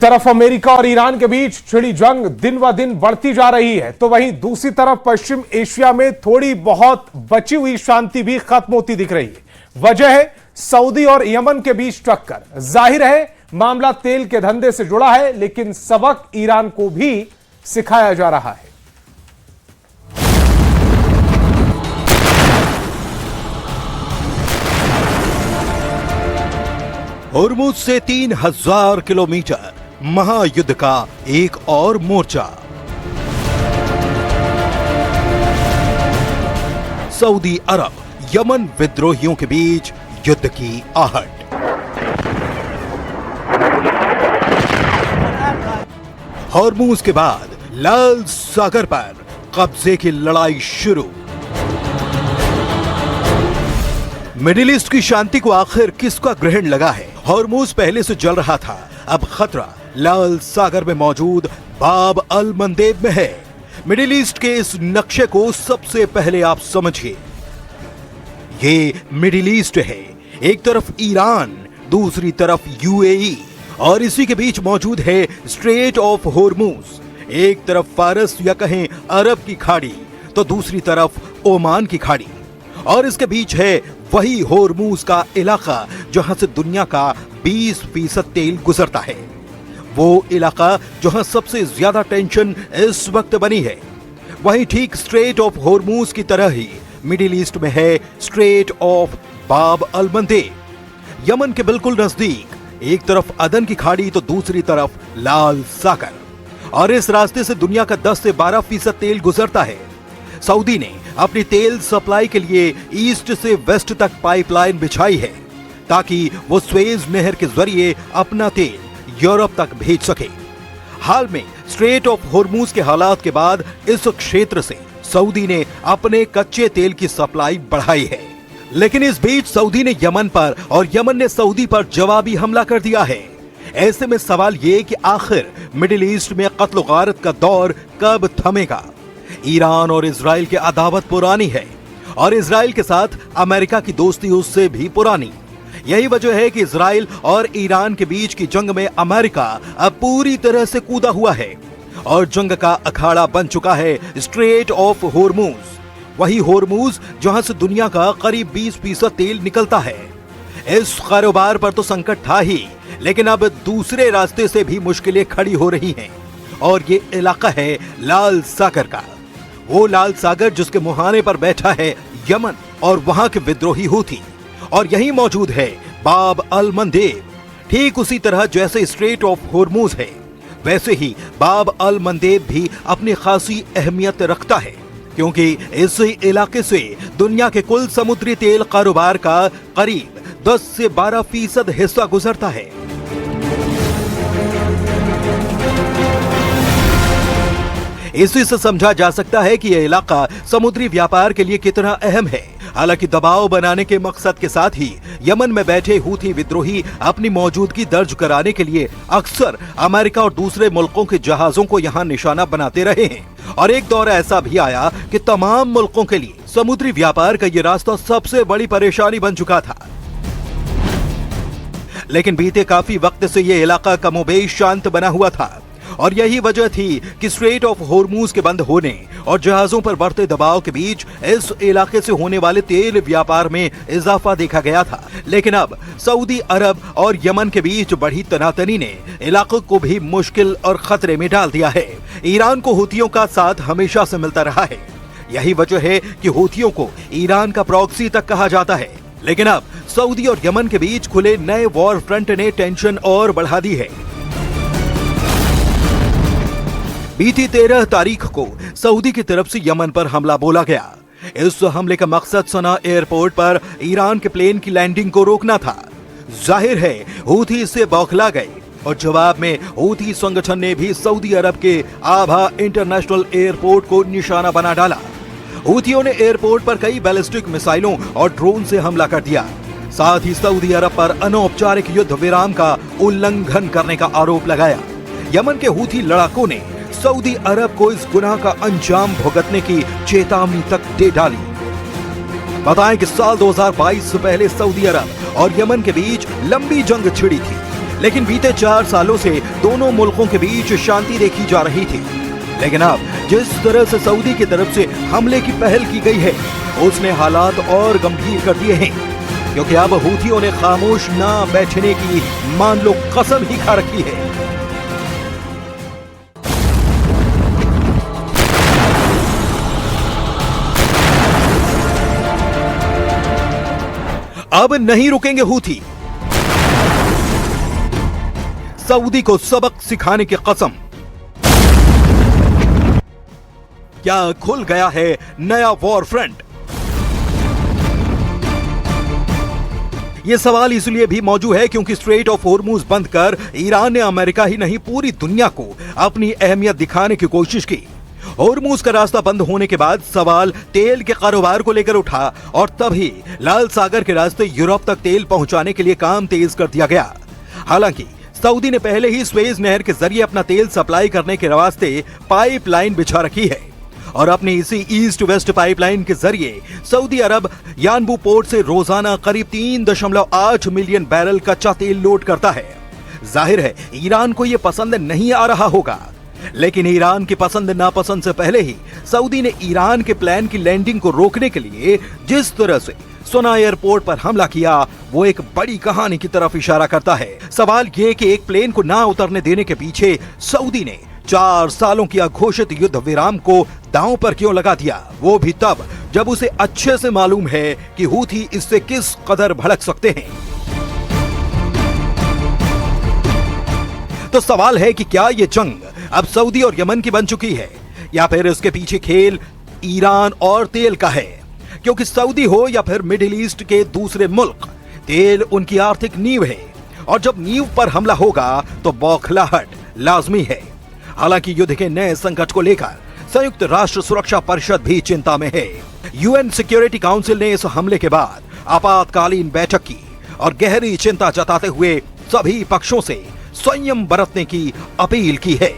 तरफ अमेरिका और ईरान के बीच छिड़ी जंग दिन ब दिन बढ़ती जा रही है, तो वहीं दूसरी तरफ पश्चिम एशिया में थोड़ी बहुत बची हुई शांति भी खत्म होती दिख रही है। वजह है सऊदी और यमन के बीच टक्कर। जाहिर है मामला तेल के धंधे से जुड़ा है, लेकिन सबक ईरान को भी सिखाया जा रहा है। होर्मुज से 3000 किलोमीटर महायुद्ध का एक और मोर्चा। सऊदी अरब यमन विद्रोहियों के बीच युद्ध की आहट। होर्मुज के बाद लाल सागर पर कब्जे की लड़ाई शुरू। मिडिल ईस्ट की शांति को आखिर किसका ग्रहण लगा है? होर्मुज पहले से जल रहा था, अब खतरा लाल सागर में मौजूद बाब अल मंदेब में है। मिडिल ईस्ट के इस नक्शे को सबसे पहले आप समझिए। ये मिडिल ईस्ट है, एक तरफ ईरान, दूसरी तरफ यूएई, और इसी के बीच मौजूद है स्ट्रेट ऑफ होर्मुज। एक तरफ फारस या कहें अरब की खाड़ी, तो दूसरी तरफ ओमान की खाड़ी, और इसके बीच है वही होर्मुज का इलाका जहां से दुनिया का 20% तेल गुजरता है। वो इलाका जहां सबसे ज्यादा टेंशन इस वक्त बनी है। वहीं ठीक स्ट्रेट ऑफ होर्मुज की तरह ही मिडिल ईस्ट में है स्ट्रेट ऑफ बाब अल मंदेब। यमन के बिल्कुल नजदीक एक तरफ अदन की खाड़ी तो दूसरी तरफ लाल सागर, और इस रास्ते से दुनिया का 10 से 12% तेल गुजरता है। सऊदी ने अपनी तेल सप्लाई के लिए ईस्ट से वेस्ट तक पाइपलाइन बिछाई है, ताकि वो स्वेज नहर के जरिए अपना तेल यूरोप तक भेज सके। हाल में स्ट्रेट ऑफ होर्मुज के हालात के बाद इस क्षेत्र से सऊदी ने अपने कच्चे तेल की सप्लाई बढ़ाई है। लेकिन इस बीच सऊदी ने यमन पर और यमन ने सऊदी पर जवाबी हमला कर दिया है। ऐसे में सवाल ये कि आखिर मिडिल ईस्ट में कत्ल गारत का दौर कब थमेगा? ईरान और इजराइल की अदावत पुरानी है, और इजराइल के साथ अमेरिका की दोस्ती उससे भी पुरानी। यही वजह है कि इजराइल और ईरान के बीच की जंग में अमेरिका अब पूरी तरह से कूदा हुआ है, और जंग का अखाड़ा बन चुका है स्ट्रेट ऑफ होर्मुज। वही होर्मुज जहां से दुनिया का करीब 20% तेल निकलता है। इस कारोबार पर तो संकट था ही, लेकिन अब दूसरे रास्ते से भी मुश्किलें खड़ी हो रही हैं, और ये इलाका है लाल सागर का। वो लाल सागर जिसके मुहाने पर बैठा है यमन और वहां के विद्रोही हूथी, और यही मौजूद है बाब अल मंदेब। ठीक उसी तरह जैसे स्ट्रेट ऑफ होर्मुज है, वैसे ही बाब अल मंदेब भी अपनी खासी अहमियत रखता है, क्योंकि इस इलाके से दुनिया के कुल समुद्री तेल कारोबार का करीब 10 से 12% हिस्सा गुजरता है। इसी से समझा जा सकता है कि यह इलाका समुद्री व्यापार के लिए कितना अहम है। हालांकि दबाव बनाने के मकसद के साथ ही यमन में बैठे हूथी विद्रोही अपनी मौजूदगी दर्ज कराने के लिए अक्सर अमेरिका और दूसरे मुल्कों के जहाजों को यहाँ निशाना बनाते रहे हैं, और एक दौर ऐसा भी आया कि तमाम मुल्कों के लिए समुद्री व्यापार का ये रास्ता सबसे बड़ी परेशानी बन चुका था। लेकिन बीते काफी वक्त से ये इलाका कमोबेश शांत बना हुआ था, और यही वजह थी कि स्ट्रेट ऑफ होर्मुज के बंद होने और जहाजों पर बढ़ते दबाव के बीच इस इलाके से होने वाले तेल व्यापार में इजाफा देखा गया था। लेकिन अब सऊदी अरब और यमन के बीच बढ़ी तनातनी ने इलाके को भी मुश्किल और खतरे में डाल दिया है। ईरान को हूथियों का साथ हमेशा से मिलता रहा है। यही वजह है कि हूथियों को ईरान का प्रॉक्सी तक कहा जाता है। लेकिन अब सऊदी और यमन के बीच खुले नए वॉर फ्रंट ने टेंशन और बढ़ा दी है। बीती 13 तारीख को सऊदी की तरफ से यमन पर हमला बोला गया। इस हमले का मकसद सना एयरपोर्ट पर ईरान के प्लेन की लैंडिंग को रोकना था। जाहिर है हूथी इससे बौखला गए, और जवाब में हूथी संगठन ने भी सऊदी अरब के आभा इंटरनेशनल एयरपोर्ट को निशाना बना डाला। हूथियों ने एयरपोर्ट पर कई बैलिस्टिक मिसाइलों और ड्रोन से हमला कर दिया। साथ ही सऊदी अरब पर अनौपचारिक युद्ध विराम का उल्लंघन करने का आरोप लगाया। यमन के हूथी लड़ाकों ने सऊदी अरब को इस गुनाह का अंजाम भुगतने की चेतावनी तक दे डाली। बताएं कि साल 2022 से पहले सऊदी अरब और यमन के बीच लंबी जंग छिड़ी थी। लेकिन बीते 4 सालों से दोनों मुल्कों के बीच शांति देखी जा रही थी। लेकिन अब जिस तरह से सऊदी की तरफ से हमले की पहल की गई है, उसने हालात और गंभीर कर दिए हैं, क्योंकि अब हूथियों ने खामोश ना बैठने की मान लो कसम ही खा रखी है। अब नहीं रुकेंगे हूथी, सऊदी को सबक सिखाने की कसम। क्या खुल गया है नया वॉर फ्रंट? यह सवाल इसलिए भी मौजूद है क्योंकि स्ट्रेट ऑफ होर्मुज बंद कर ईरान ने अमेरिका ही नहीं पूरी दुनिया को अपनी अहमियत दिखाने की कोशिश की। होर्मुज का रास्ता बंद होने के बाद सवाल तेल के कारोबार को लेकर उठा और तभी लाल सागर के रास्ते यूरोप तक तेल पहुंचाने के लिए काम तेज कर दिया गया। हालांकि सऊदी ने पहले ही स्वेज नहर के जरिए अपना तेल सप्लाई करने के वास्ते पाइपलाइन बिछा रखी है और अपनी इसी ईस्ट वेस्ट पाइपलाइन के जरिए सऊदी अरब यानबू पोर्ट से रोजाना करीब 3.8 मिलियन बैरल कच्चा तेल लोड करता है। जाहिर है ईरान को यह पसंद नहीं आ रहा होगा, लेकिन ईरान की पसंद नापसंद से पहले ही सऊदी ने ईरान के प्लान की लैंडिंग को रोकने के लिए जिस तरह से सोना एयरपोर्ट पर हमला किया, वो एक बड़ी कहानी की तरफ इशारा करता है। सवाल ये कि एक प्लेन को ना उतरने देने के पीछे सऊदी ने 4 सालों की अघोषित युद्ध विराम को दांव पर क्यों लगा दिया, वो भी तब जब उसे अच्छे से मालूम है कि हूथी इससे किस कदर भड़क सकते हैं। तो सवाल है कि क्या ये जंग अब सऊदी और यमन की बन चुकी है या फिर इसके पीछे खेल ईरान और तेल का है, क्योंकि सऊदी हो या फिर मिडिल ईस्ट के दूसरे मुल्क, तेल उनकी आर्थिक नींव है और जब नींव पर हमला होगा तो बौखलाहट लाजमी है। हालांकि युद्ध के नए संकट को लेकर संयुक्त राष्ट्र सुरक्षा परिषद भी चिंता में है। यूएन सिक्योरिटी काउंसिल ने इस हमले के बाद आपातकालीन बैठक की और गहरी चिंता जताते हुए सभी पक्षों से संयम बरतने की अपील की है।